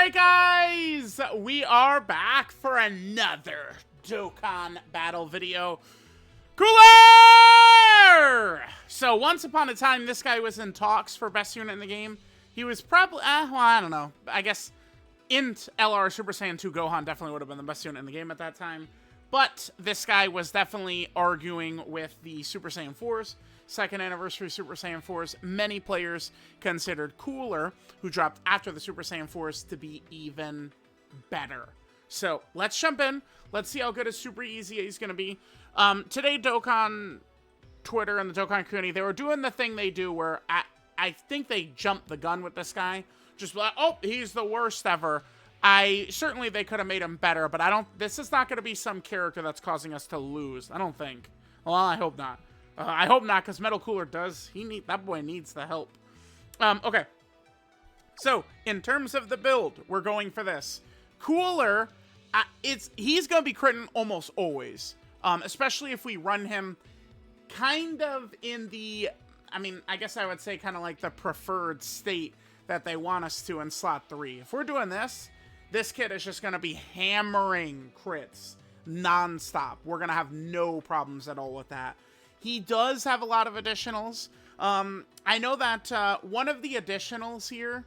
Alright guys, we are back for another Dokkan battle video. Cooler! So once upon a time, this guy was in talks for best unit in the game. He was probably, well, I don't know. I guess Int LR Super Saiyan 2 Gohan definitely would have been the best unit in the game at that time. But this guy was definitely arguing with the Super Saiyan 4s. Second anniversary Super Saiyan 4s, many players considered Cooler, who dropped after the Super Saiyan 4s, to be even better. So let's jump in. Let's see how good a Super EZA is going to be. Today, Dokkan Twitter and the Dokkan community, they were doing the thing they do where I think they jumped the gun with this guy. Just like, oh, he's the worst ever. Certainly they could have made him better, but this is not going to be some character that's causing us to lose. I don't think. Well, I hope not. I hope not, because Metal Cooler that boy needs the help. Okay. So, in terms of the build, we're going for this. Cooler, he's going to be critting almost always. Especially if we run him kind of in the, I guess I would say kind of like the preferred state that they want us to in slot 3. If we're doing this kid is just going to be hammering crits non-stop. We're going to have no problems at all with that. He does have a lot of additionals. I know that one of the additionals here,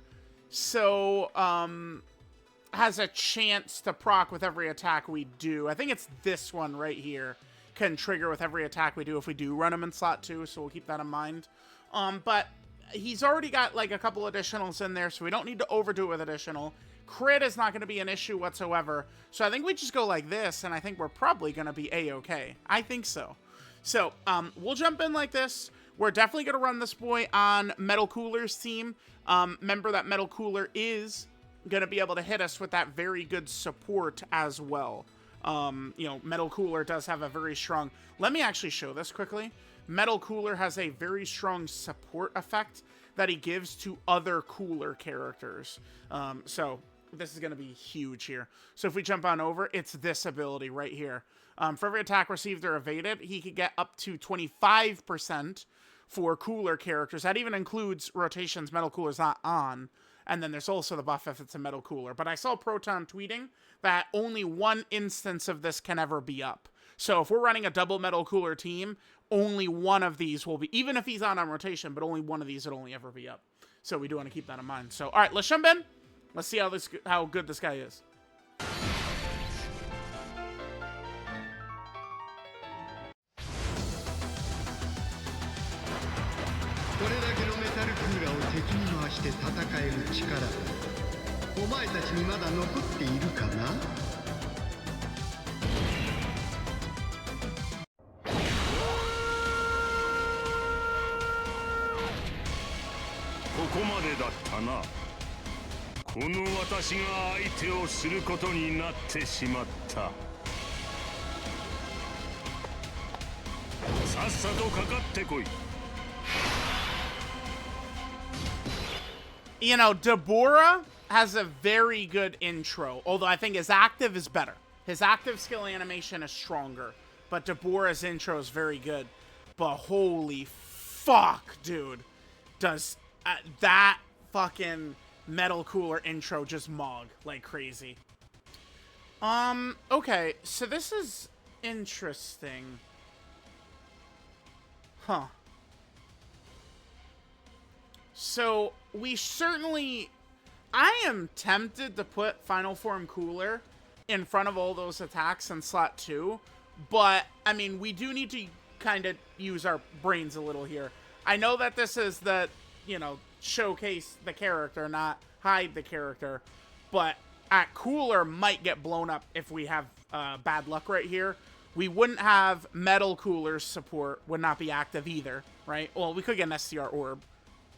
has a chance to proc with every attack we do. I think it's this one right here. Can trigger with every attack we do if we do run him in slot 2, so we'll keep that in mind. But he's already got like a couple additionals in there, so we don't need to overdo it with additional. Crit is not going to be an issue whatsoever. So I think we just go like this, and I think we're probably going to be A-okay. I think so. So, we'll jump in like this. We're definitely going to run this boy on Metal Cooler's team. Remember that Metal Cooler is going to be able to hit us with that very good support as well. Metal Cooler does have a very strong... Let me actually show this quickly. Metal Cooler has a very strong support effect that he gives to other Cooler characters. So, this is going to be huge here. So, if we jump on over, it's this ability right here. For every attack received or evaded, he could get up to 25% for Cooler characters. That even includes rotations Metal Cooler's not on. And then there's also the buff if it's a Metal Cooler. But I saw Proton tweeting that only one instance of this can ever be up. So if we're running a double Metal Cooler team, only one of these will be, even if he's on rotation, but only one of these would only ever be up. So we do want to keep that in mind. So, all right, let's jump in. Let's see how good this guy is. You know, Deborah has a very good intro, although I think his active is better. His active skill animation is stronger, but Deborah's intro is very good. But holy fuck, dude. Does that fucking Metal Cooler intro just mog like crazy. Okay, so this is interesting. Huh. So, I am tempted to put Final Form Cooler in front of all those attacks in slot 2, but, we do need to kind of use our brains a little here. I know that this is showcase the character, not hide the character, but Cooler might get blown up if we have bad luck right here. We wouldn't have Metal Cooler's support, would not be active either, right? Well, we could get an STR Orb.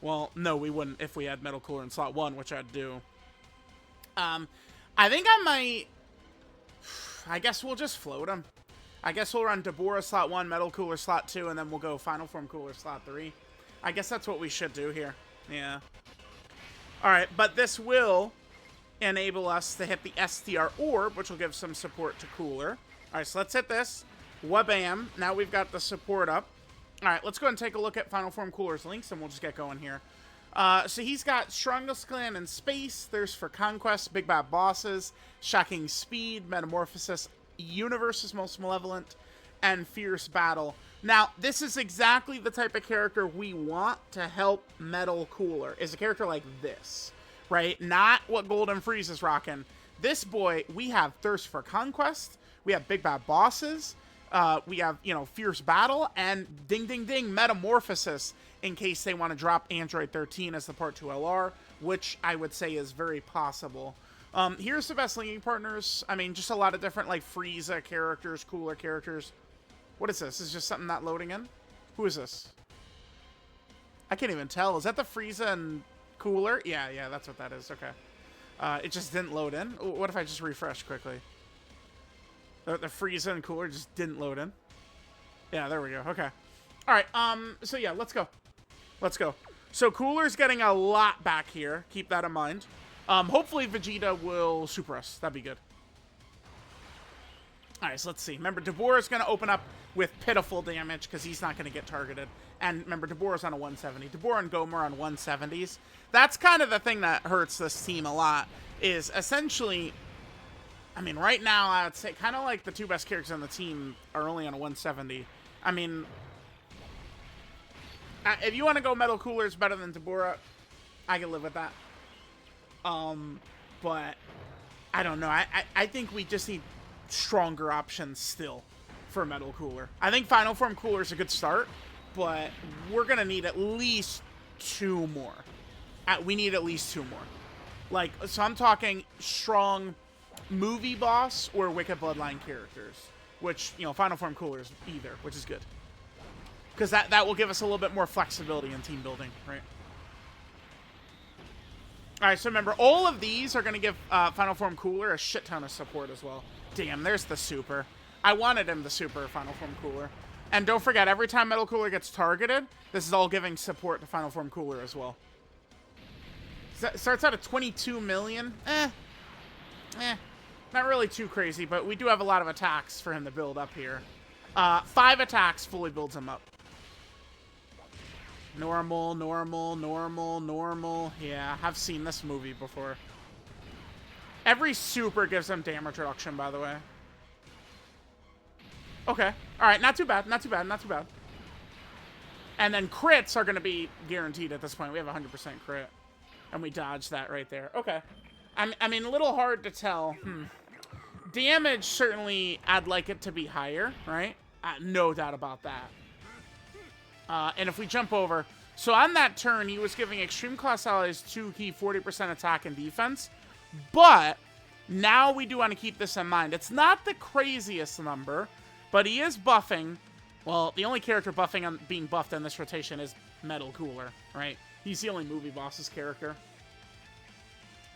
Well, no, we wouldn't if we had Metal Cooler in slot 1, which I'd do. I think I guess we'll just float him. I guess we'll run Deborah slot 1, Metal Cooler slot 2, and then we'll go Final Form Cooler slot 3. I guess that's what we should do here. Yeah. Alright, but this will enable us to hit the STR Orb, which will give some support to Cooler. Alright, so let's hit this. Wabam. Now we've got the support up. Alright, let's go ahead and take a look at Final Form Cooler's links, and we'll just get going here. So he's got Strongest Clan in Space, Thirst for Conquest, Big Bad Bosses, Shocking Speed, Metamorphosis, Universe's Most Malevolent, and Fierce Battle. Now, this is exactly the type of character we want to help Metal Cooler, is a character like this, right? Not what Golden Freeze is rocking. This boy, we have Thirst for Conquest, we have Big Bad Bosses, we have, you know, Fierce Battle, and ding, ding, ding, Metamorphosis, in case they want to drop Android 13 as the Part 2 LR, which I would say is very possible. Here's the best linking partners. I mean, just a lot of different, like, Frieza characters, cooler characters. What is this? Is this just something not loading in? Who is this? I can't even tell. Is that the Frieza and cooler? Yeah, that's what that is. Okay. It just didn't load in. What if I just refresh quickly? The Frieza and cooler just didn't load in. Yeah, there we go. Okay. All right. So yeah, let's go. Let's go. So Cooler's getting a lot back here. Keep that in mind. Hopefully Vegeta will super us. That'd be good. All right, so let's see. Remember, Deborah's going to open up with pitiful damage because he's not going to get targeted. And remember, Deborah's on a 170. Deborah and Gomer on 170s. That's kind of the thing that hurts this team a lot, is essentially, I mean, right now, I would say kind of like the two best characters on the team are only on a 170. I mean, if you want to go Metal Cooler's better than Deborah, I can live with that. But I don't know. I think we just need stronger options still for Metal Cooler. I think Final Form Cooler is a good start, but we're going to need at least two more. We need at least two more. Like, so I'm talking strong movie boss or Wicked Bloodline characters, which, you know, Final Form Cooler is either, which is good. Because that will give us a little bit more flexibility in team building, right? Alright, so remember, all of these are going to give Final Form Cooler a shit ton of support as well. Damn, there's the super. I wanted him the super Final Form Cooler. And don't forget, every time Metal Cooler gets targeted, this is all giving support to Final Form Cooler as well. Starts out at 22 million. Not really too crazy, but we do have a lot of attacks for him to build up here. 5 attacks fully builds him up. Normal, normal, normal, normal. Yeah, I've seen this movie before. Every super gives him damage reduction, by the way. Okay. Alright, not too bad, not too bad, not too bad. And then crits are going to be guaranteed at this point. We have 100% crit. And we dodged that right there. Okay. I mean, a little hard to tell. Damage, certainly, I'd like it to be higher, right? No doubt about that. And if we jump over... So on that turn, he was giving Extreme Class Allies 2 key 40% attack and defense. But now we do want to keep this in mind. It's not the craziest number, but he is buffing. Well, the only character buffing on being buffed in this rotation is Metal Cooler, right? He's the only movie boss's character.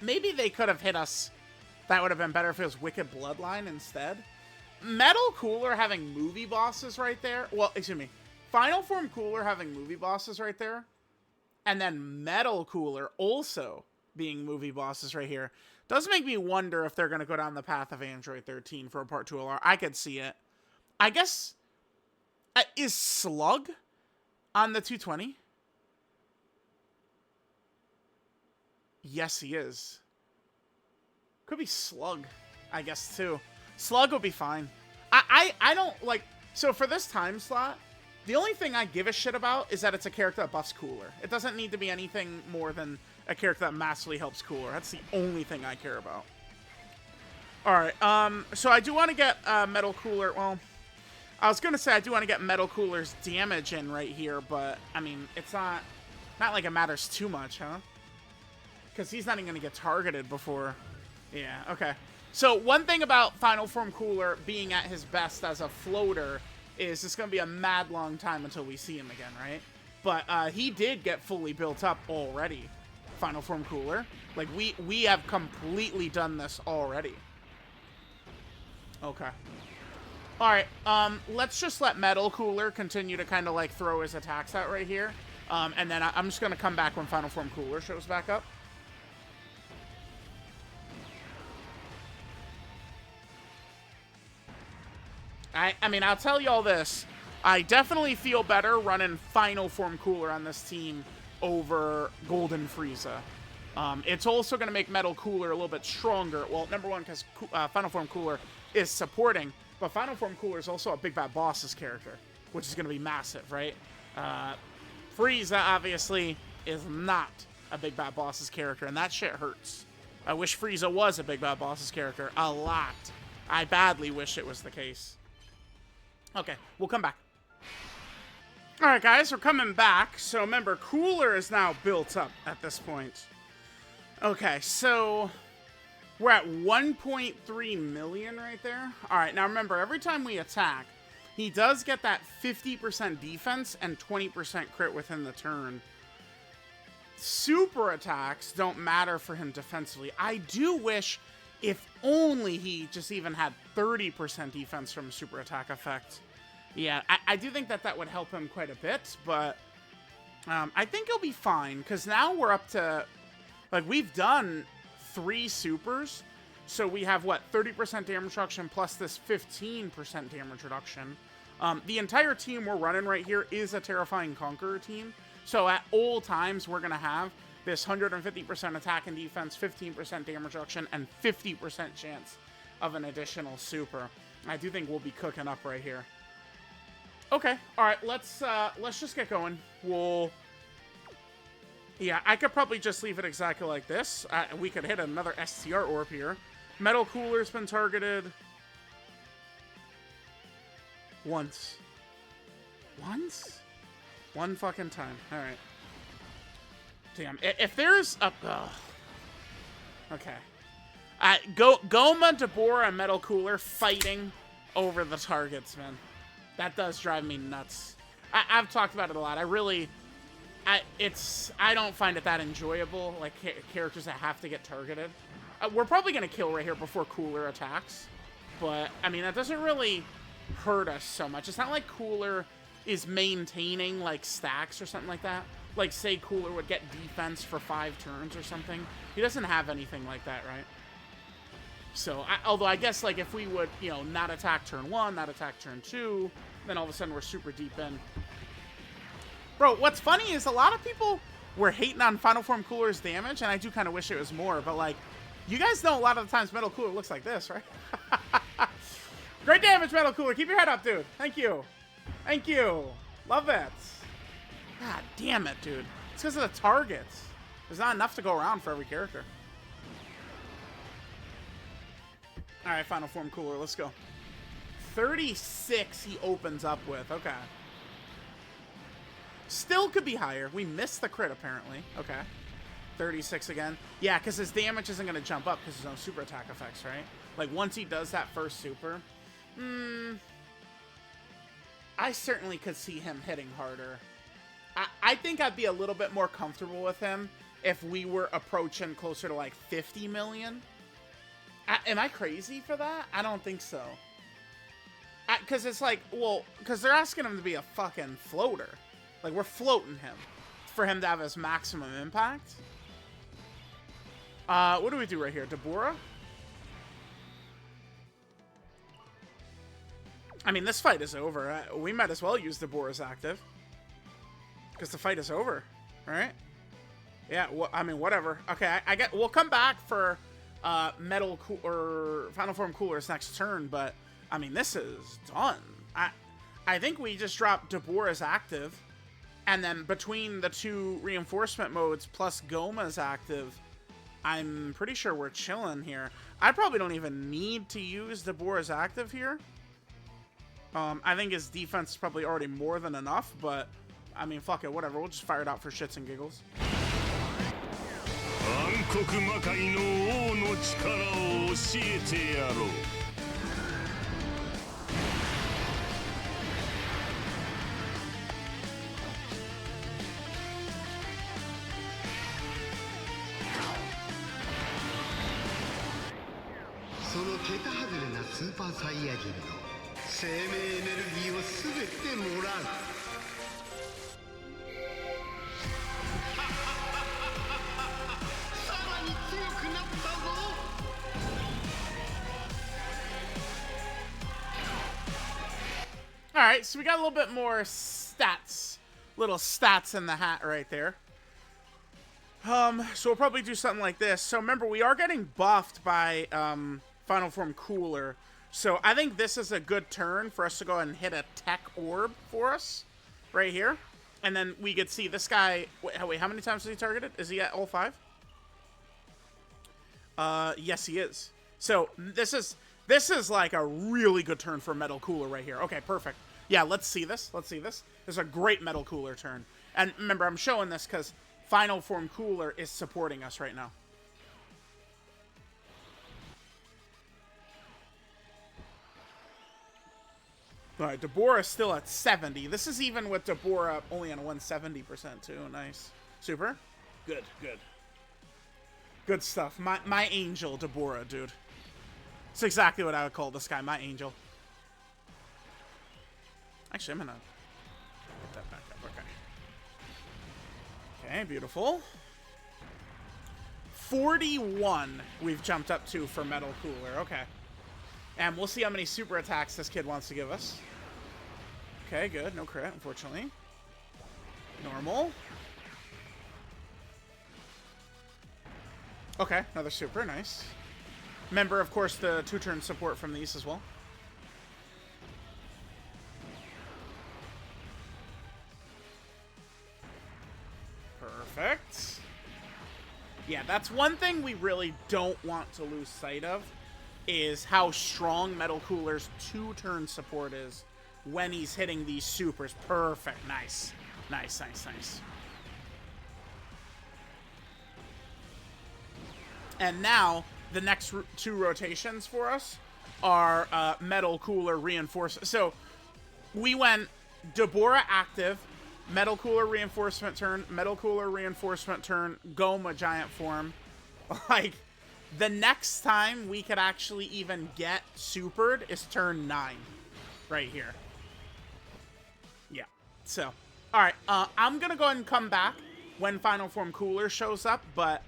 Maybe they could have hit us. That would have been better if it was Wicked Bloodline instead. Metal Cooler having movie bosses right there. Well, excuse me. Final Form Cooler having movie bosses right there. And then Metal Cooler also being movie bosses right here. Does make me wonder if they're going to go down the path of Android 13 for a Part 2 LR. I could see it. I guess... is Slug on the 220? Yes, he is. Could be Slug, I guess, too. Slug will be fine. I don't, like... So for this time slot, the only thing I give a shit about is that it's a character that buffs Cooler. It doesn't need to be anything more than a character that massively helps Cooler. That's the only thing I care about. Alright, so I do want to get Metal Cooler... Well, I was going to say I do want to get Metal Cooler's damage in right here, but, I mean, it's not like it matters too much, huh? Because he's not even going to get targeted before... Yeah, okay. So one thing about Final Form Cooler being at his best as a floater is it's going to be a mad long time until we see him again, right? But he did get fully built up already, Final Form Cooler. Like, we have completely done this already. Okay. Alright, let's just let Metal Cooler continue to kind of, like, throw his attacks out right here. And then I'm just going to come back when Final Form Cooler shows back up. I mean, I'll tell you all this. I definitely feel better running Final Form Cooler on this team over Golden Frieza. It's also going to make Metal Cooler a little bit stronger. Well, number one, because Final Form Cooler is supporting, but Final Form Cooler is also a Big Bad Boss's character, which is going to be massive, right? Frieza, obviously, is not a Big Bad Boss's character, and that shit hurts. I wish Frieza was a Big Bad Boss's character. A lot. I badly wish it was the case. Okay, we'll come back. Alright, guys, we're coming back. So, remember, Cooler is now built up at this point. Okay, so we're at 1.3 million right there. Alright, now remember, every time we attack, he does get that 50% defense and 20% crit within the turn. Super attacks don't matter for him defensively. I do wish if only he just even had 30% defense from a super attack effect. Yeah, I do think that that would help him quite a bit, but I think he'll be fine, because now we're up to, like, we've done 3 supers, so we have, what, 30% damage reduction plus this 15% damage reduction. The entire team we're running right here is a Terrifying Conqueror team, so at all times we're going to have this 150% attack and defense, 15% damage reduction, and 50% chance of an additional super. I do think we'll be cooking up right here. Okay, alright, let's just get going. Yeah, I could probably just leave it exactly like this. We could hit another STR orb here. Metal Cooler's been targeted. Once. Once? One fucking time. Alright. Damn, if there's a... Okay. Goma, Deborah, and Metal Cooler fighting over the targets, man. That does drive me nuts. I've talked about it a lot. I don't find it that enjoyable, like characters that have to get targeted. We're probably going to kill right here before Cooler attacks. But, I mean, that doesn't really hurt us so much. It's not like Cooler is maintaining, like, stacks or something like that. Like, say Cooler would get defense for 5 turns or something. He doesn't have anything like that, right? So, although I guess, like, if we would, you know, not attack turn 1, not attack turn 2, then all of a sudden we're super deep in. Bro, what's funny is a lot of people were hating on Final Form Cooler's damage, and I do kind of wish it was more, but, like, you guys know a lot of the times Metal Cooler looks like this, right? Great damage, Metal Cooler. Keep your head up, dude. Thank you. Thank you. Love it. God damn it, dude. It's because of the targets. There's not enough to go around for every character. Alright, Final Form Cooler, let's go. 36 he opens up with, okay. Still could be higher. We missed the crit, apparently. Okay. 36 again. Yeah, because his damage isn't going to jump up because there's no super attack effects, right? Like, once he does that first super, I certainly could see him hitting harder. I think I'd be a little bit more comfortable with him if we were approaching closer to, like, 50 million. Am I crazy for that? I don't think so. Because it's like, well, because they're asking him to be a fucking floater. Like, we're floating him for him to have his maximum impact. What do we do right here? Deborah? I mean, this fight is over. We might as well use Deborah's active. Because the fight is over, right? Yeah, well, I mean, whatever. Okay, we'll come back for Final Form Cooler's next turn, but I mean, this is done. I think we just dropped Deborah's active, and then between the 2 reinforcement modes plus Goma's active, I'm pretty sure we're chilling here. I probably don't even need to use Deborah's active here. I think his defense is probably already more than enough, but I mean, fuck it, whatever. We'll just fire it out for shits and giggles. 暗黒魔界の王の力を教えてやろう。その桁外れなスーパーサイヤ人の生命エネルギーを全てもらう。さらに強くなったぞ。Alright, so we got a little bit more stats. Little stats in the hat right there. So we'll probably do something like this. So remember, we are getting buffed by Final Form Cooler. So I think this is a good turn for us to go ahead and hit a tech orb for us right here. And then we could see this guy. Wait, how many times is he targeted? Is he at all 5? Yes, he is. So this is like a really good turn for Metal Cooler right here. Okay, perfect. Yeah, let's see this. Let's see this. This is a great Metal Cooler turn. And remember, I'm showing this because Final Form Cooler is supporting us right now. All right, Deborah is still at 70. This is even with Deborah only on 170% too. Nice. Super. Good, good. Good stuff. My angel, Deborah, dude. It's exactly what I would call this guy, my angel. Actually, I'm gonna put that back up. Okay. Okay, beautiful. 41 we've jumped up to for Metal Cooler. Okay. And we'll see how many super attacks this kid wants to give us. Okay, good. No crit, unfortunately. Normal. Okay, another super. Nice. Remember, of course, the 2-turn support from these as well. Perfect. Yeah, that's one thing we really don't want to lose sight of, is how strong Metal Cooler's 2-turn support is when he's hitting these supers. Perfect. Nice. Nice, nice, nice. And now, the next 2 rotations for us are Metal Cooler Reinforcement. So, we went Deborah active, Metal Cooler Reinforcement turn, Metal Cooler Reinforcement turn, Goma Giant Form. Like, the next time we could actually even get supered is turn 9. Right here. Yeah. So, alright. I'm gonna go ahead and come back when Final Form Cooler shows up, but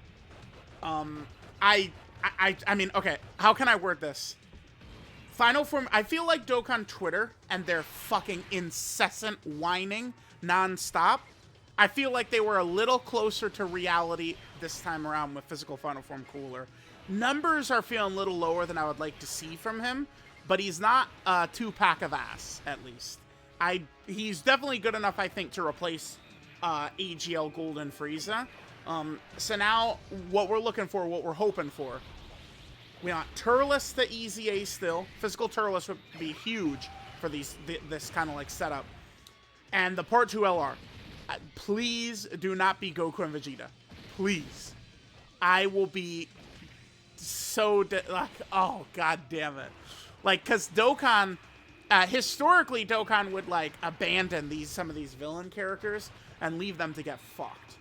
I mean, okay, how can I word this? Final Form, I feel like Dokkan Twitter and their fucking incessant whining non-stop, I feel like they were a little closer to reality this time around with physical Final Form Cooler. Numbers are feeling a little lower than I would like to see from him, but he's not a 2-pack of ass, at least. He's definitely good enough, I think, to replace AGL Golden Frieza. So now, what we're looking for, what we're hoping for, we want Turles the EZA still. Physical Turles would be huge for this kind of like setup. And the Part 2 LR. Please do not be Goku and Vegeta. Please. I will be so, like, oh, god damn it. Like, because Dokkan, historically, Dokkan would, like, abandon some of these villain characters and leave them to get fucked.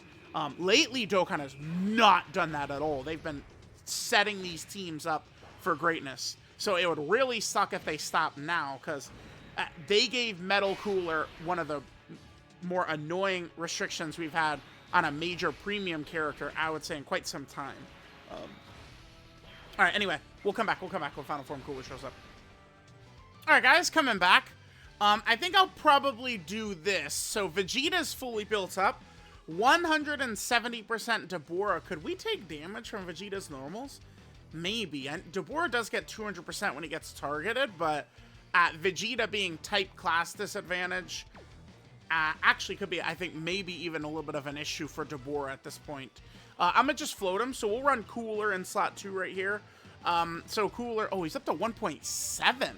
Lately, Dokkan has not done that at all. They've been setting these teams up for greatness. So it would really suck if they stop now, because they gave Metal Cooler one of the more annoying restrictions we've had on a major premium character, I would say, in quite some time. Alright, anyway, we'll come back when Final Form Cooler shows up. Alright, guys, coming back. I think I'll probably do this. So Vegeta's fully built up. 170% Deborah. Could we take damage from Vegeta's normals? Maybe. And Deborah does get 200% when he gets targeted, but Vegeta being type class disadvantage actually could be, I think, maybe even a little bit of an issue for Deborah at this point. I'm going to just float him, so we'll run Cooler in slot 2 right here. So Cooler, oh, he's up to 1.7.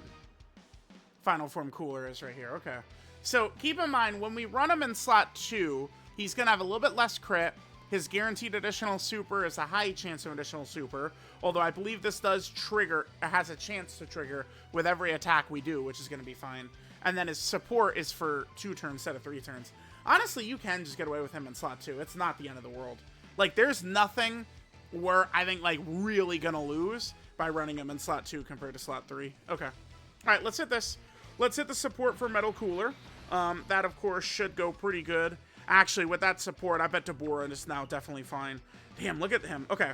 Final Form Cooler is right here, okay. So keep in mind, when we run him in slot 2, he's going to have a little bit less crit. His guaranteed additional super is a high chance of additional super, although I believe this does trigger, it has a chance to trigger with every attack we do, which is going to be fine. And then his support is for 2 turns instead of 3 turns. Honestly, you can just get away with him in slot 2. It's not the end of the world. Like, there's nothing we're, I think, like, really going to lose by running him in slot 2 compared to slot 3. Okay. All right, let's hit this. Let's hit the support for Metal Cooler. That, of course, should go pretty good. Actually, with that support, I bet Deborah is now definitely fine. Damn, look at him. Okay.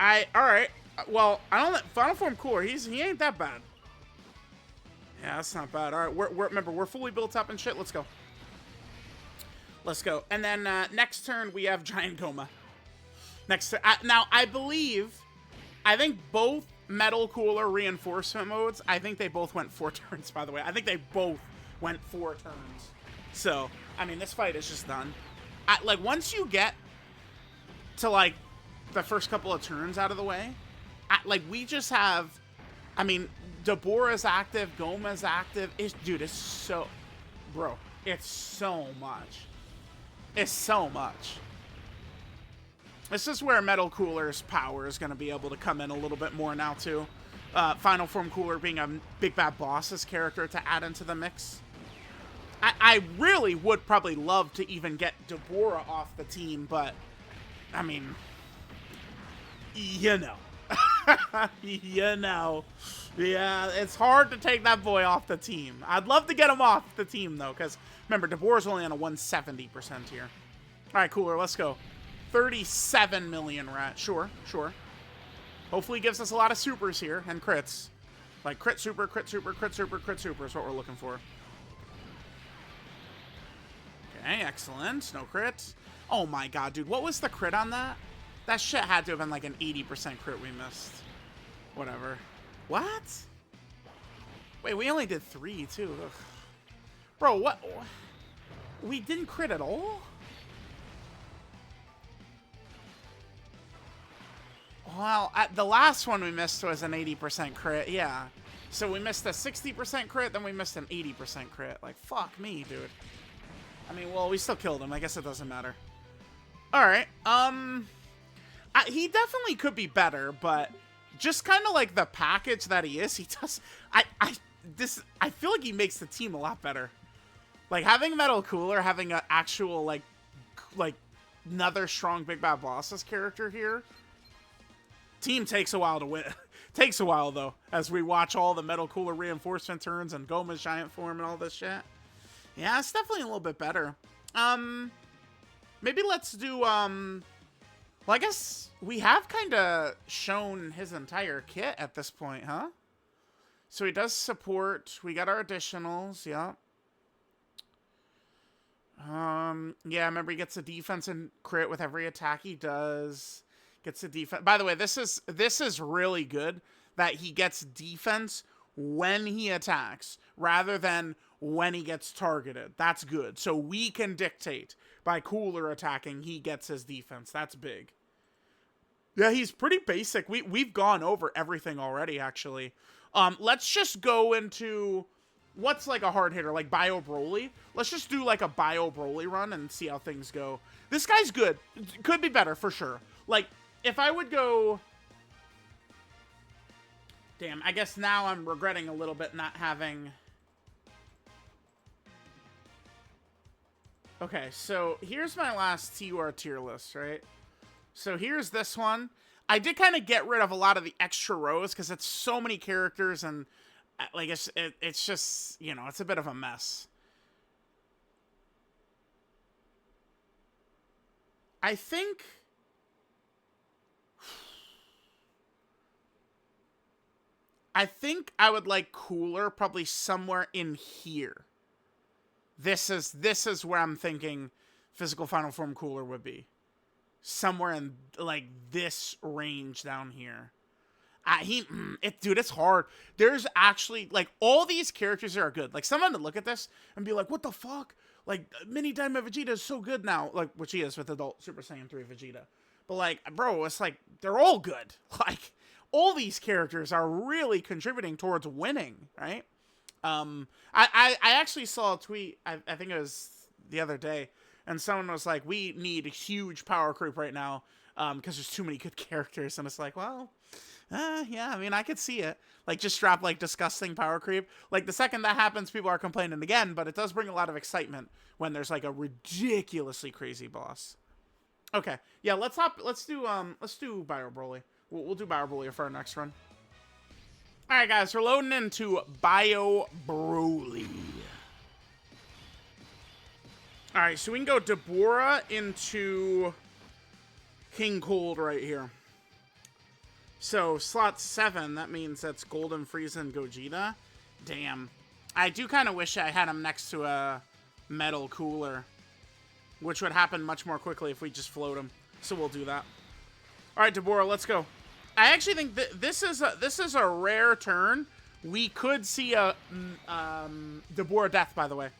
Alright. Well, I don't know. Final Form Cooler, he ain't that bad. Yeah, that's not bad. Alright, remember, we're fully built up and shit. Let's go. Let's go. And then, next turn, we have Giant Goma. Next to, now, I think both Metal Cooler reinforcement modes, I think they both went 4 turns, by the way. I think they both went 4 turns. So, I mean, this fight is just done. Like, once you get to, like, the first couple of turns out of the way, like, we just have, I mean, Deborah's active, Goma's active. Dude, it's so, bro, it's so much. It's so much. This is where Metal Cooler's power is going to be able to come in a little bit more now, too. Final Form Cooler being a Big Bad Boss's character to add into the mix. I really would probably love to even get Deborah off the team, but, I mean, you know. You know. Yeah, it's hard to take that boy off the team. I'd love to get him off the team, though, because, remember, Deborah's only on a 170% here. All right, Cooler, let's go. 37 million rat. Sure, sure. Hopefully gives us a lot of supers here and crits. Like crit super, crit super, crit super, crit super is what we're looking for. Okay, excellent. No crit. Oh my god, dude. What was the crit on that? That shit had to have been like an 80% crit we missed. Whatever. What? Wait, we only did 3 too. Ugh. Bro, what? We didn't crit at all? Well, the last one we missed was an 80% crit, yeah. So we missed a 60% crit, then we missed an 80% crit. Like, fuck me, dude. I mean, well, we still killed him. I guess it doesn't matter. Alright, he definitely could be better, but just kind of like the package that he is, he does... I feel like he makes the team a lot better. Like, having Metal Cooler, having an actual, like, another strong Big Bad Boss's character here... Team takes a while to win. Takes a while, though, as we watch all the Metal Cooler reinforcement turns and Goma's giant form and all this shit. Yeah, it's definitely a little bit better. Maybe let's do, well, I guess we have kind of shown his entire kit at this point, huh? So he does support. We got our additionals, yeah. Yeah, remember he gets a defense and crit with every attack he does. Gets a defense. By the way, this is really good that he gets defense when he attacks rather than when he gets targeted. That's good. So we can dictate by Cooler attacking, he gets his defense. That's big. Yeah, he's pretty basic. We've gone over everything already, actually. Let's just go into what's like a hard hitter, like Bio Broly. Let's just do like a Bio Broly run and see how things go. This guy's good. Could be better for sure. Like, if I would go... Damn, I guess now I'm regretting a little bit not having... Okay, so here's my last TUR tier list, right? So here's this one. I did kind of get rid of a lot of the extra rows because it's so many characters and like it's just, you know, it's a bit of a mess. I think... I would like Cooler probably somewhere in here. This is where I'm thinking physical final form Cooler would be. Somewhere in like this range down here. Dude, it's hard. There's actually like all these characters are good. Like someone to look at this and be like, what the fuck? Like Mini Diamond Vegeta is so good now. Like which he is with adult Super Saiyan 3 Vegeta. But like, bro, it's like they're all good. Like all these characters are really contributing towards winning, right? I actually saw a tweet, I think it was the other day, and someone was like, we need a huge power creep right now, because there's too many good characters, and it's like, well, yeah, I mean, I could see it. Like, just drop, like, disgusting power creep. Like, the second that happens, people are complaining again, but it does bring a lot of excitement when there's, like, a ridiculously crazy boss. Okay, yeah, let's do Bio Broly. We'll do Bio Broly for our next run. Alright, guys, we're loading into Bio Broly. Alright, so we can go Deborah into King Cold right here. So, slot 7, that means that's Golden Frieza and Gogeta. Damn. I do kind of wish I had him next to a Metal Cooler, which would happen much more quickly if we just float him. So we'll do that. All right, Deborah, let's go. I actually think that this is a rare turn. We could see a Deborah death, by the way.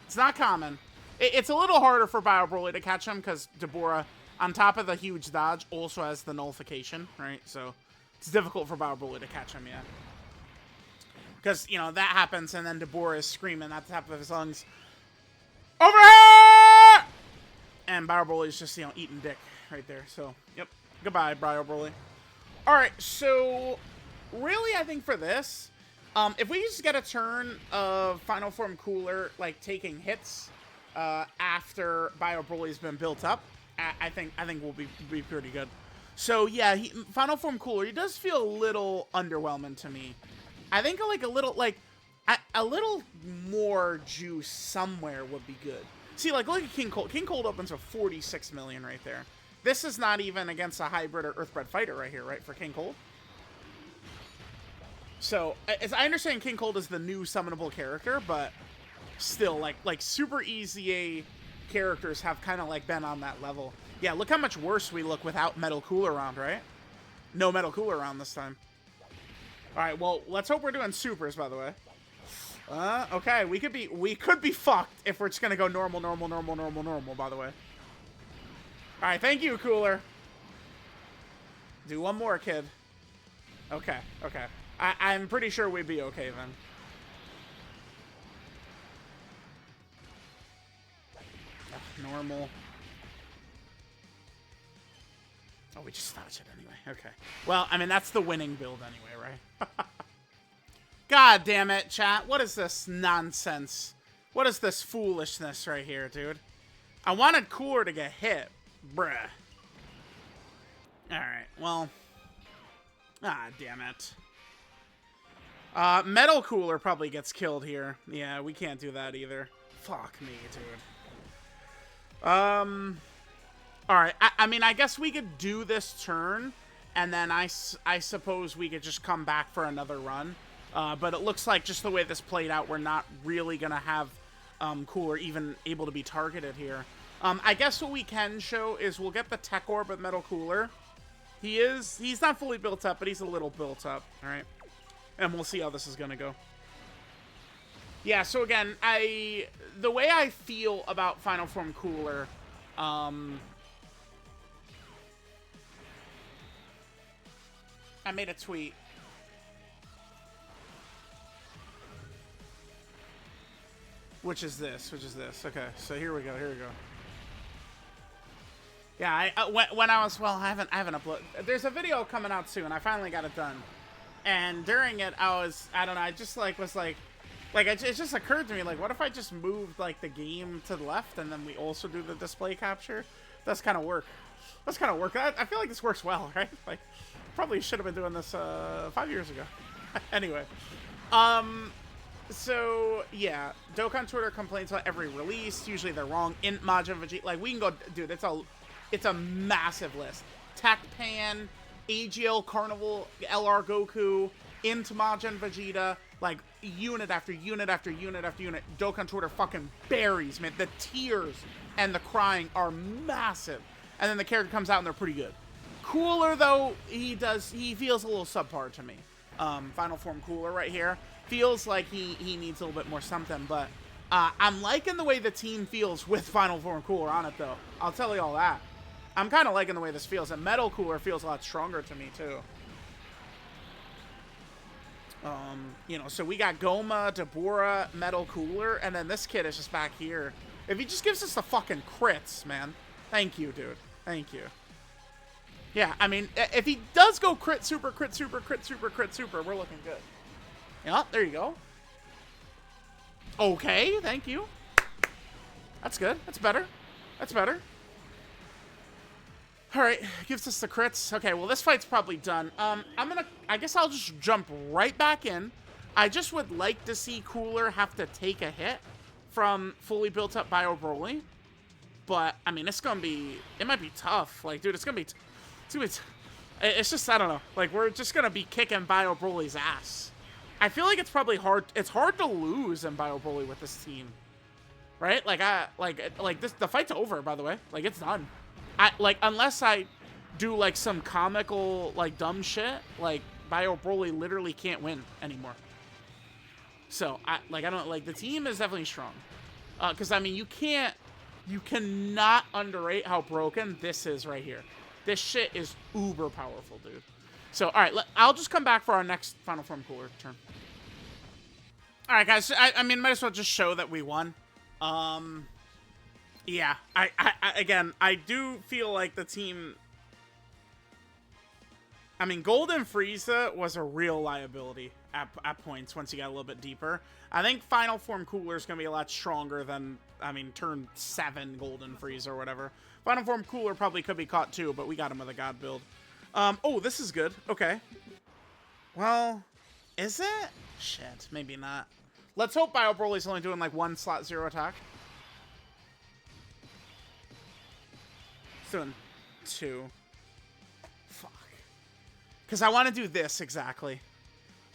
It's not common. It's a little harder for Bio Broly to catch him because Deborah, on top of the huge dodge, also has the nullification, right? So it's difficult for Bio Broly to catch him, yeah. Because, you know, that happens, and then Deborah is screaming at the top of his lungs, "Over here!" And Bio Broly is just, you know, eating dick right there. So, yep. Goodbye, Bio Broly. All right, so really, I think for this, if we just get a turn of Final Form Cooler, like, taking hits after Bio Broly's been built up, I think we'll be pretty good. So, yeah, Final Form Cooler, he does feel a little underwhelming to me. I think, like, a little more juice somewhere would be good. See, like, look at King Cold. King Cold opens with 46 million right there. This is not even against a hybrid or Earthbred fighter right here, right, for King Cold? So, as I understand, King Cold is the new summonable character, but still, like Super EZA characters have kind of, like, been on that level. Yeah, look how much worse we look without Metal Cooler Round, right? No Metal Cooler Round this time. Alright, well, let's hope we're doing supers, by the way. Okay, we could be fucked if we're just gonna go normal, by the way. Alright, thank you, Cooler. Do one more, kid. Okay, okay. I'm pretty sure we'd be okay, then. Normal. Oh, we just dodged it anyway. Okay. Well, I mean, that's the winning build anyway, right? God damn it, chat. What is this nonsense? What is this foolishness right here, dude? I wanted Cooler to get hit. Bruh. Alright, well. Ah, damn it. Metal Cooler probably gets killed here. Yeah, we can't do that either. Fuck me, dude. Alright, I mean, I guess we could do this turn, and then I suppose we could just come back for another run. But it looks like just the way this played out, we're not really gonna have Cooler even able to be targeted here. I guess what we can show is we'll get the Tech Orb with Metal Cooler. He's not fully built up, but he's a little built up, alright? And we'll see how this is gonna go. Yeah, so again, the way I feel about Final Form Cooler, I made a tweet. Which is this? Okay, so here we go. Yeah, when I was, well, I haven't uploaded. There's a video coming out soon. I finally got it done, and during it, I don't know. I just it just occurred to me, like, what if I just moved like the game to the left, and then we also do the display capture? That's kind of work. I feel like this works well, right? Like, probably should have been doing this 5 years ago. Anyway, so yeah, Dokkan Twitter complains about every release. Usually they're wrong. Int Majin Vegeta, like, we can go, dude. It's a massive list. Tech Pan, AGL Carnival, LR Goku, Int Majin Vegeta, like, unit after unit after unit after unit. Dokkan Twitter fucking buries, man. The tears and the crying are massive. And then the character comes out and they're pretty good. Cooler, though, he feels a little subpar to me. Final Form Cooler right here. Feels like he needs a little bit more something, but I'm liking the way the team feels with Final Form Cooler on it, though. I'll tell you all that. I'm kind of liking the way this feels, and Metal Cooler feels a lot stronger to me, too. You know, so we got Goma, Deborah, Metal Cooler, and then this kid is just back here. If he just gives us the fucking crits, man. Thank you, dude. Thank you. Yeah, I mean, if he does go crit super, crit super, crit super, crit super, we're looking good. Yeah, there you go. Okay, thank you. That's good. That's better. That's better. Alright, gives us the crits. Okay, well, this fight's probably done. I guess I'll just jump right back in. I just would like to see Cooler have to take a hit from fully built up Bio Broly. But, I mean, it might be tough. Like, dude, it's just, I don't know. Like, we're just gonna be kicking Bio Broly's ass. I feel like it's probably hard. It's hard to lose in Bio Broly with this team, right? Like, the fight's over, by the way. Like, it's done. Unless I do like some comical, like dumb shit, like Bio Broly literally can't win anymore. So I don't like, the team is definitely strong. Because I mean, you cannot underrate how broken this is right here. This shit is uber powerful, dude. So all right, I'll just come back for our next Final Form Cooler turn. All right, guys. I mean, might as well just show that we won. Yeah. Again, I do feel like the team. I mean, Golden Frieza was a real liability at points once you got a little bit deeper. I think Final Form Cooler is going to be a lot stronger than, I mean, turn 7 Golden Frieza or whatever. Final Form Cooler probably could be caught too, but we got him with a God build. Oh, this is good. Okay. Well, is it? Shit, maybe not. Let's hope Bio Broly's only doing like 1 slot 0 attack. It's doing 2. Fuck. Because I want to do this exactly.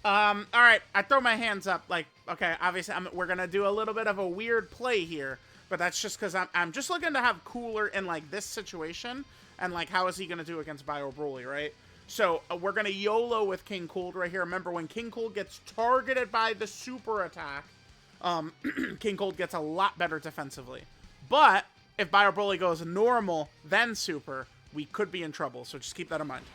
All right, I throw my hands up. Like, okay, obviously we're going to do a little bit of a weird play here. But that's just because I'm just looking to have Cooler in like this situation. And like, how is he going to do against Bio Broly, right? So we're going to YOLO with King Cold right here. Remember, when King Cold gets targeted by the super attack, King Cold gets a lot better defensively. But if Bio Broly goes normal, then super, we could be in trouble. So just keep that in mind.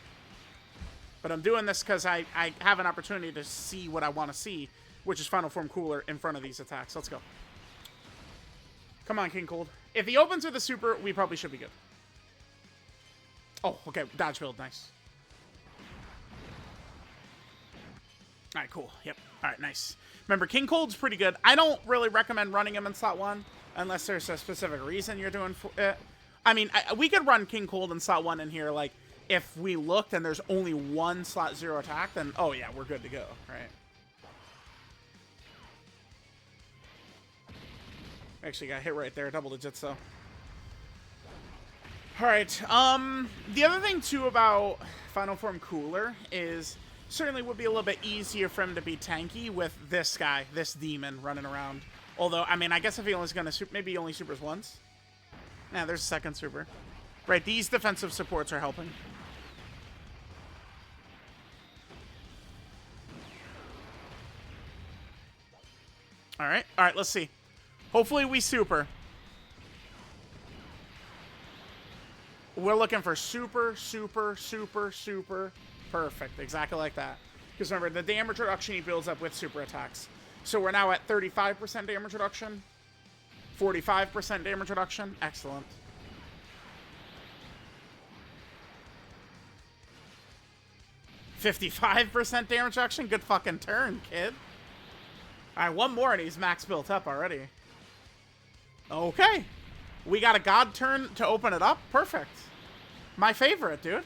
But I'm doing this because I have an opportunity to see what I want to see, which is Final Form Cooler in front of these attacks. Let's go. Come on, King Cold. If he opens with a super, we probably should be good. Oh, okay. Dodge build. Nice. All right, cool. Yep. All right, nice. Remember, King Cold's pretty good. I don't really recommend running him in slot 1 unless there's a specific reason you're doing it. I mean, we could run King Cold in slot 1 in here, like, if we looked and there's only 1 slot 0 attack, then, oh yeah, we're good to go, right? Actually got hit right there, double digits though. All right, the other thing too about Final Form Cooler is certainly would be a little bit easier for him to be tanky with this guy, this demon running around. Although, I mean, I guess if he only's gonna maybe he only supers once. Nah, there's a second super. Right, these defensive supports are helping. All right, let's see. Hopefully we super. We're looking for super, super, super, super. Perfect, exactly like that. Because remember, the damage reduction he builds up with super attacks. So we're now at 35% damage reduction. 45% damage reduction. Excellent. %55 damage reduction. Good fucking turn, kid. All right, one more and he's max built up already. Okay. We got a God turn to open it up. Perfect. My favorite, dude.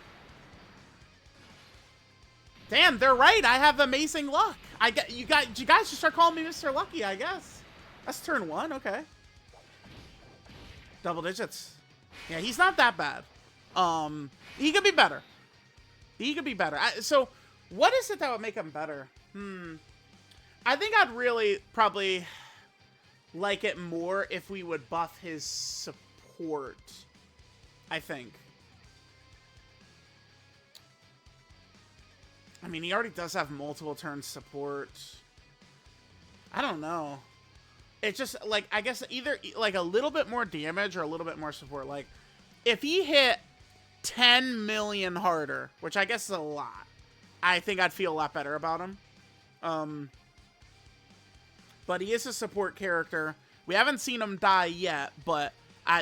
Damn, they're right. I have amazing luck. You guys just start calling me Mr. Lucky, I guess. That's turn 1. Okay. Double digits. Yeah, he's not that bad. He could be better. He could be better. So, what is it that would make him better? I think I'd really probably like it more if we would buff his support. I think. I mean, he already does have multiple turn support. I don't know. It's just, like, I guess either, like, a little bit more damage or a little bit more support. Like, if he hit 10 million harder, which I guess is a lot, I think I'd feel a lot better about him. But he is a support character. We haven't seen him die yet, but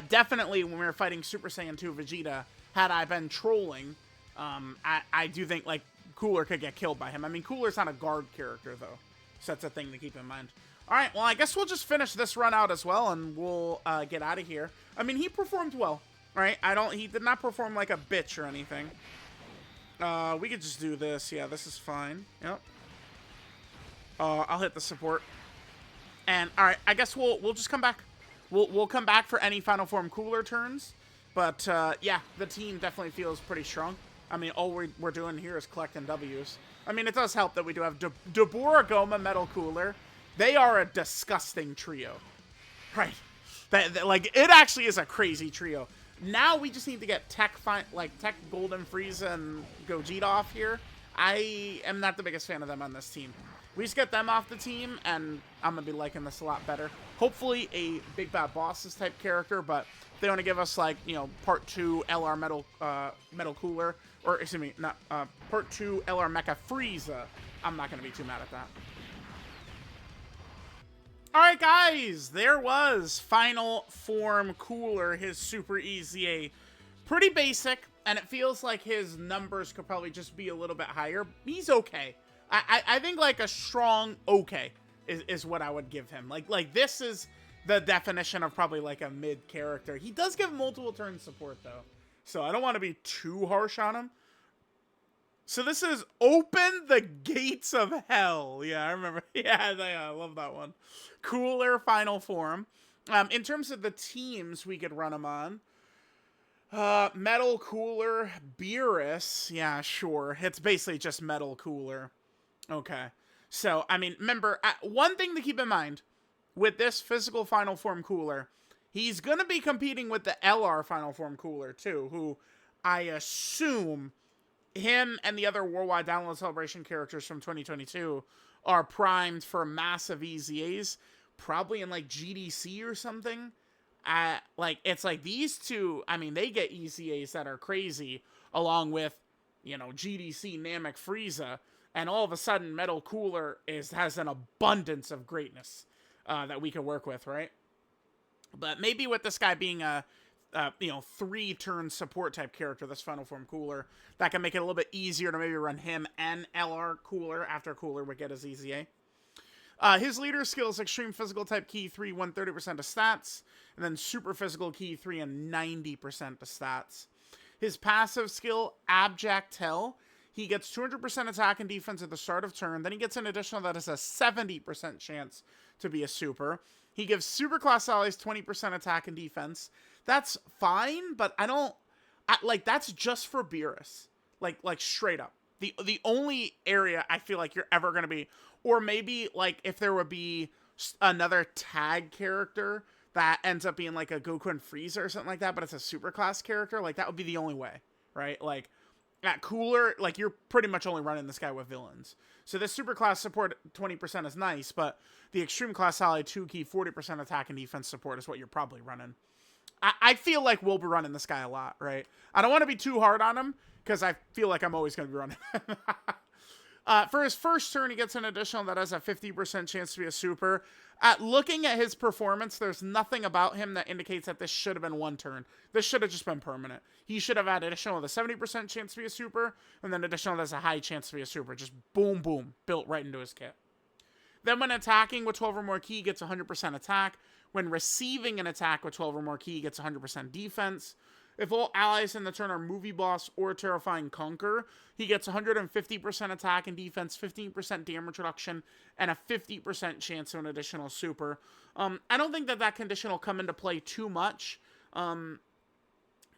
definitely when we were fighting Super Saiyan 2 Vegeta, had I been trolling, I do think, like, Cooler could get killed by him. I mean, Cooler's not a guard character, though. So that's a thing to keep in mind. All right, well, I guess we'll just finish this run out as well, and we'll get out of here. I mean, he performed well, right? He did not perform like a bitch or anything. We could just do this. Yeah, this is fine. Yep. I'll hit the support. And, all right, I guess we'll just come back. We'll come back for any Final Form Cooler turns. But, yeah, the team definitely feels pretty strong. I mean, all we're doing here is collecting W's. I mean, it does help that we do have Deborah Goma, Metal Cooler. They are a disgusting trio. Right. Like, it actually is a crazy trio. Now we just need to get Tech Golden Frieza and Gogeta off here. I am not the biggest fan of them on this team. We just get them off the team, and I'm going to be liking this a lot better. Hopefully a Big Bad Bosses type character, but if they want to give us, like, you know, Part 2 LR Metal Cooler, or, excuse me, not, Part 2 LR Mecha Frieza, I'm not going to be too mad at that. Alright guys, there was Final Form Cooler, his Super EZA. Pretty basic, and it feels like his numbers could probably just be a little bit higher. He's okay. I think like a strong okay is what I would give him. Like this is the definition of probably like a mid character. He does give multiple turn support though, so I don't want to be too harsh on him. So this is Open the Gates of Hell. Yeah, I remember. Yeah, I love that one. Cooler Final Form. In terms of the teams we could run him on, Metal Cooler, Beerus. Yeah, sure. It's basically just Metal Cooler. Okay. So, I mean, remember, one thing to keep in mind with this physical Final Form Cooler, he's going to be competing with the LR Final Form Cooler, too, who I assume him and the other Worldwide Download Celebration characters from 2022 are primed for massive EZAs, probably in, like, GDC or something. Like, it's like these two, I mean, they get EZAs that are crazy, along with, you know, GDC Namek Frieza, and all of a sudden, Metal Cooler has an abundance of greatness that we can work with, right? But maybe with this guy being a, you know, 3-turn support type character, this Final Form Cooler, that can make it a little bit easier to maybe run him and LR Cooler after Cooler would get his EZA. His leader skill is Extreme Physical type Key 3, 130% of stats, and then Super Physical Key 3 and 90% of stats. His passive skill, Abject Hell, he gets 200% attack and defense at the start of turn. Then he gets an additional that has a 70% chance to be a super. He gives super class allies 20% attack and defense. That's fine, but like, that's just for Beerus. Like straight up. The only area I feel like you're ever going to be, or maybe, like, if there would be another tag character that ends up being, like, a Goku and Frieza or something like that, but it's a super class character, like, that would be the only way, right? Like, at Cooler, like, you're pretty much only running this guy with villains. So this super class support 20% is nice, but the extreme class ally 2 key 40% attack and defense support is what you're probably running. I feel like we'll be running this guy a lot, right? I don't want to be too hard on him, because I feel like I'm always going to be running him. For his first turn, he gets an additional that has a 50% chance to be a super. Looking at his performance, there's nothing about him that indicates that this should have been one turn. This should have just been permanent. He should have had additional with a 70% chance to be a super, and then additional that has a high chance to be a super. Just boom, boom, built right into his kit. Then when attacking with 12 or more ki, gets 100% attack. When receiving an attack with 12 or more ki, gets 100% defense. If all allies in the turn are Movie Boss or Terrifying Conquer, he gets 150% attack and defense, 15% damage reduction, and a 50% chance of an additional super. I don't think that condition will come into play too much.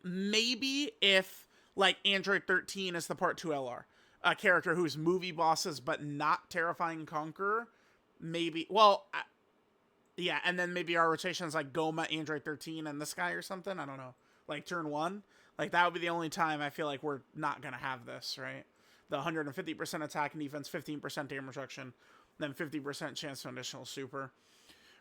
Maybe if, like, Android 13 is the Part 2 LR, a character who's Movie Bosses but not Terrifying Conqueror, maybe, well, yeah, and then maybe our rotations like Goma, Android 13, and this guy or something, I don't know. Like, turn 1, like, that would be the only time I feel like we're not going to have this, right? The 150% attack and defense, 15% damage reduction, then 50% chance to additional super.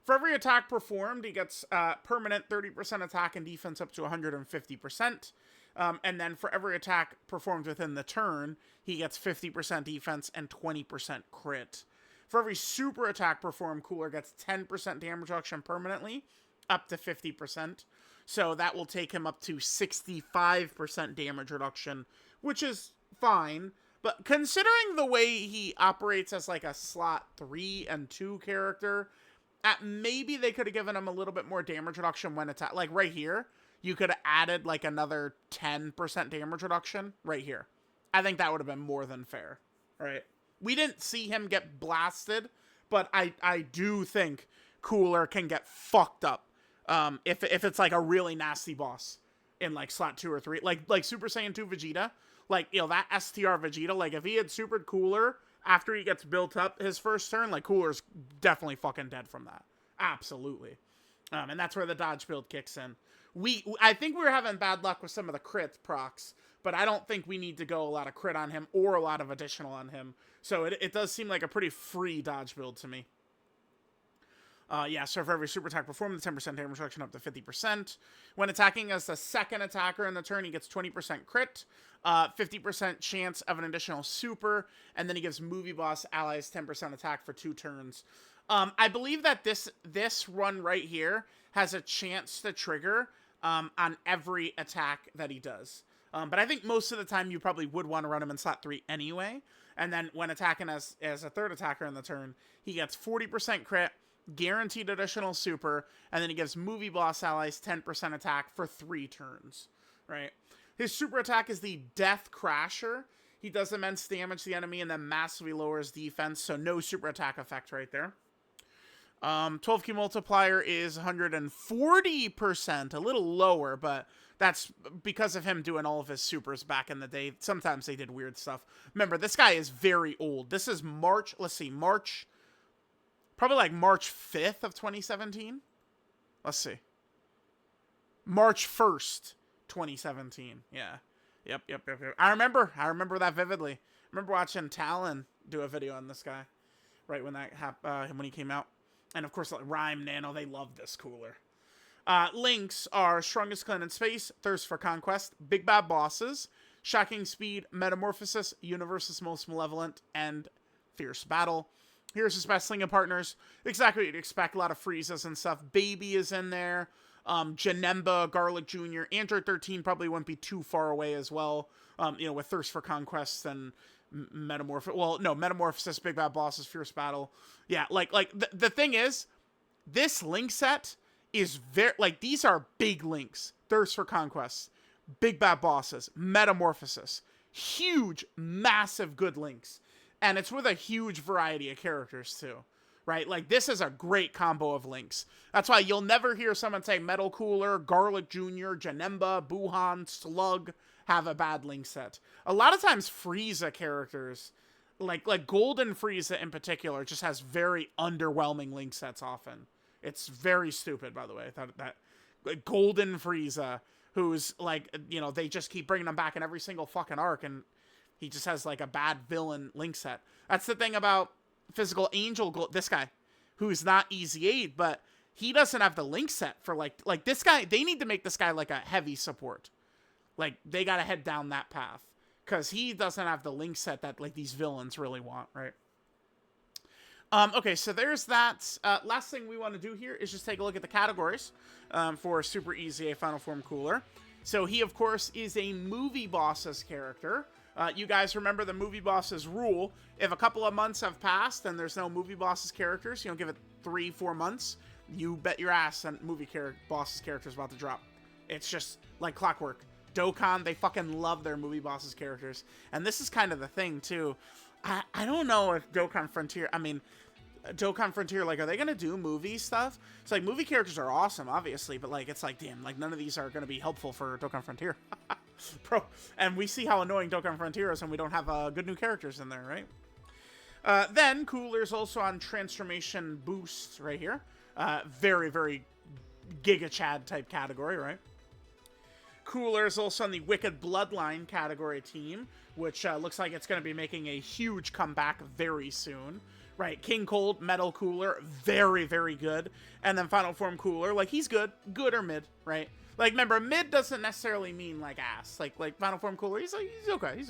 For every attack performed, he gets permanent 30% attack and defense up to 150%. And then for every attack performed within the turn, he gets 50% defense and 20% crit. For every super attack performed, Cooler gets 10% damage reduction permanently, up to 50%. So that will take him up to 65% damage reduction, which is fine. But considering the way he operates as like a slot 3 and 2 character, maybe they could have given him a little bit more damage reduction when attack. Like right here, you could have added like another 10% damage reduction right here. I think that would have been more than fair, right? We didn't see him get blasted, but I do think Cooler can get fucked up. If it's like a really nasty boss in like slot 2 or 3, like Super Saiyan 2 Vegeta, like, you know, that STR Vegeta, like if he had supered Cooler after he gets built up his first turn, like Cooler's definitely fucking dead from that. Absolutely. And that's where the dodge build kicks in. I think we were having bad luck with some of the crit procs, but I don't think we need to go a lot of crit on him or a lot of additional on him. So it does seem like a pretty free dodge build to me. Yeah, so for every super attack performed, the 10% damage reduction up to 50%. When attacking as the second attacker in the turn, he gets 20% crit, 50% chance of an additional super, and then he gives movie boss allies 10% attack for 2 turns. I believe that this run right here has a chance to trigger on every attack that he does. But I think most of the time you probably would want to run him in slot 3 anyway. And then when attacking as a third attacker in the turn, he gets 40% crit, guaranteed additional super, and then he gives movie boss allies 10% attack for 3 turns, right? His super attack is the Death Crasher. He does immense damage to the enemy and then massively lowers defense, so no super attack effect right there. 12 key multiplier is 140%, a little lower, but that's because of him doing all of his supers back in the day. Sometimes they did weird stuff. Remember, this guy is very old. This is March, probably like March 5th of 2017. Let's see. March 1st, 2017. Yeah. Yep. I remember that vividly. I remember watching Talon do a video on this guy right when that when he came out. And of course, like Rhyme, Nano, they love this cooler. Links are Strongest Clan in Space, Thirst for Conquest, Big Bad Bosses, Shocking Speed, Metamorphosis, Universe's Most Malevolent, and Fierce Battle. Here's his best slinging partners. Exactly what you'd expect. A lot of Friezas and stuff. Baby is in there. Janemba, Garlic Jr., Android 13 probably wouldn't be too far away as well. With Thirst for Conquest and Metamorphosis, Big Bad Bosses, Fierce Battle. Yeah, the thing is, this link set is very, these are big links. Thirst for Conquest, Big Bad Bosses, Metamorphosis. Huge, massive good links. And it's with a huge variety of characters, too. Right? This is a great combo of links. That's why you'll never hear someone say Metal Cooler, Garlic Jr., Janemba, Buhan, Slug have a bad link set. A lot of times Frieza characters, like Golden Frieza in particular, just has very underwhelming link sets often. It's very stupid, by the way. I thought that Golden Frieza, who's they just keep bringing him back in every single fucking arc, and he just has a bad villain link set. That's the thing about Physical Angel, this guy, who's not EZ8, but he doesn't have the link set for this guy. They need to make this guy a heavy support. They gotta head down that path, because he doesn't have the link set that these villains really want, right? Okay, so there's that. Last thing we want to do here is just take a look at the categories for Super EZA Final Form Cooler. So he, of course, is a movie bosses character. You guys remember the movie bosses rule. If a couple of months have passed and there's no movie bosses characters, give it 3-4 months, you bet your ass that movie bosses characters about to drop. It's just like clockwork. Dokkan, they fucking love their movie bosses characters. And this is kind of the thing, too. I don't know if Dokkan Frontier, are they going to do movie stuff? It's movie characters are awesome, obviously, but it's damn, none of these are going to be helpful for Dokkan Frontier. Bro, and we see how annoying Dokkan Frontier is, and we don't have good new characters in there, right? Then, Cooler's also on Transformation Boost right here. Very, very Giga Chad type category, right? Cooler is also on the Wicked Bloodline category team, which looks like it's going to be making a huge comeback very soon. Right, King Cold, Metal Cooler, very, very good. And then Final Form Cooler, he's good or mid, right? Remember, mid doesn't necessarily mean ass. Like Final Form Cooler, he's okay.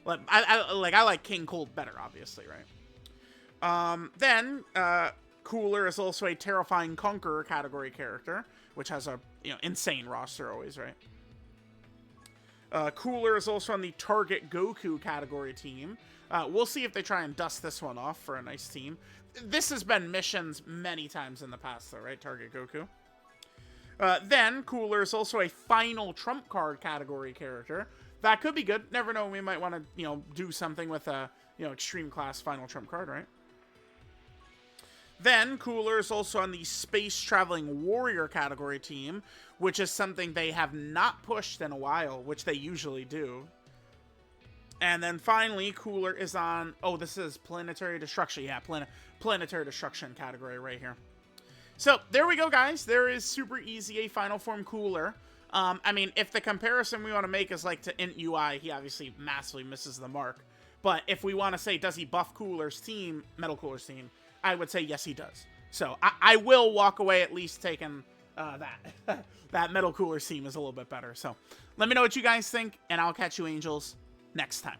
I like King Cold better, obviously, right? Then Cooler is also a Terrifying Conqueror category character, which has a insane roster always, right? Cooler is also on the Target Goku category team. We'll see if they try and dust this one off for a nice team. This has been missions many times in the past, though, right? Target Goku. Then, Cooler is also a Final Trump Card category character. That could be good. Never know. We might want to, do something with a, Extreme Class Final Trump Card, right? Then, Cooler is also on the Space Traveling Warrior category team, which is something they have not pushed in a while, which they usually do. And then finally, Cooler is on... Oh, this is Planetary Destruction. Yeah, Planetary Destruction category right here. So there we go, guys. There is Super EZA Final Form Cooler. I mean, if the comparison we want to make is like to Int UI, he obviously massively misses the mark. But if we want to say, does he buff Cooler's team, Metal Cooler's team, I would say yes, he does. So I will walk away at least taking that. That Metal Cooler's team is a little bit better. So let me know what you guys think, and I'll catch you, Angels, next time.